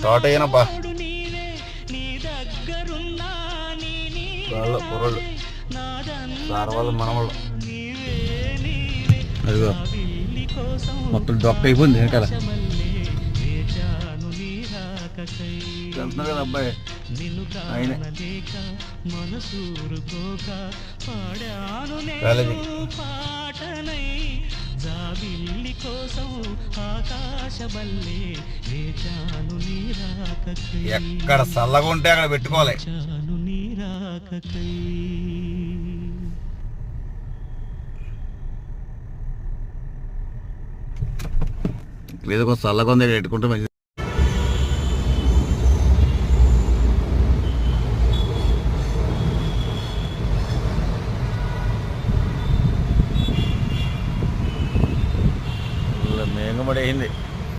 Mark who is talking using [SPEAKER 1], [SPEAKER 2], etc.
[SPEAKER 1] తోట అయినబ్బా కుర్రోళ్ళు సార్ వాళ్ళు మనవాళ్ళు అదిగో మొత్తం డొక్క అయిపోయింది వెనకాల వెళ్తున్నారు కదా అబ్బాయి ఆయన ఎక్కడ చల్లగా ఉంటే అక్కడ పెట్టుకోవాలి. ఏదో కొంచెం చల్లగా ఉంది పెట్టుకుంటే మంచిది.